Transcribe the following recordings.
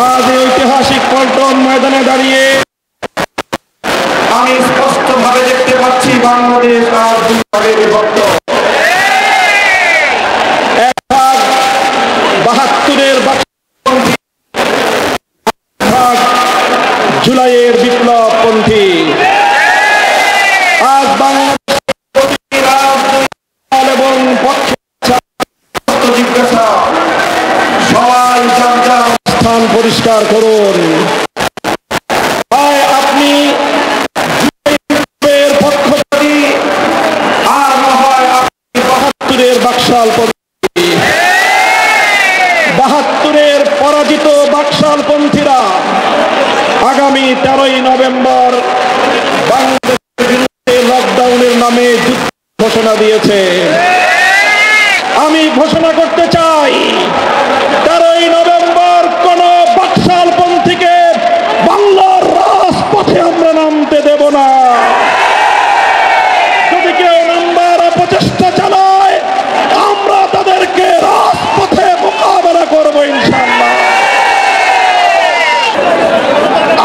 আজ এই ঐতিহাসিক পল্টন ময়দানে দাঁড়িয়ে আমি স্পষ্টভাবে দেখতে পাচ্ছি বাংলাদেশ আর দুই ভাগে বিভক্ত। এক ভাগ ৭২-এর ভাগ জুলাইয়ের বিপ্লবপন্থী। আজ বাংলাদেশ এবং পক্ষে জিজ্ঞাসা, সবাই যার যার স্থান পরিষ্কার করুন। আপনি পক্ষপাতী, আর না হয় আপনি ৭২-এর বাকশালপন্থী। ৭২-এর পরাজিত বাকশালপন্থীরা আগামী ১৩ই নভেম্বর বাংলাদেশের বিরুদ্ধে লকডাউনের নামে যুদ্ধ ঘোষণা দিয়েছে। আমি ঘোষণা করতে চাই, ১৩ই নভেম্বর কোন বাকশালপন্থীকে বাংলার রাজপথে আমরা নামতে দেব না। যদি কেউ নামবার অপচেষ্টা চালায়, আমরা তাদেরকে রাজপথে মোকাবেলা করব ইনশাআল্লাহ।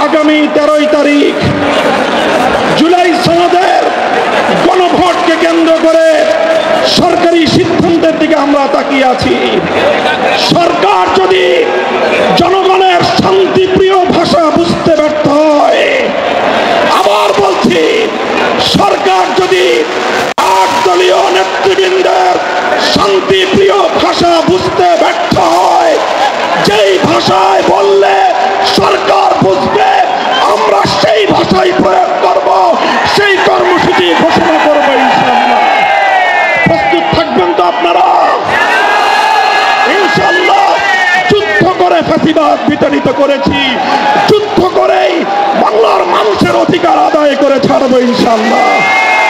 আগামী ১৩ই তারিখ জুলাই সনদের গণভোটকে কেন্দ্র করে সরকারি সিদ্ধান্তের দিকে আমরা তাকিয়ে আছি। সরকার যদি জনগণের শান্তিপ্রিয় ভাষা বুঝতে ব্যর্থ হয়, আবার বলছি, সরকার যদি ৮ দলীয় নেতৃবৃন্দের শান্তিপ্রিয় ভাষা বুঝতে ব্যর্থ হয়, যেই ভাষায় বললে সরকার বুঝবে, আমরা সেই ভাষাই প্রয়োগ করব, সেই কর্মসূচি ঘোষণা করবো ইনশাআল্লাহ। প্রস্তুত থাকবেন তো আপনারা? ইনশাআল্লাহ যুদ্ধ করে ফ্যাসিবাদ বিতাড়িত করেছি, যুদ্ধ করেই বাংলার মানুষের অধিকার আদায় করে ছাড়বো ইনশাআল্লাহ।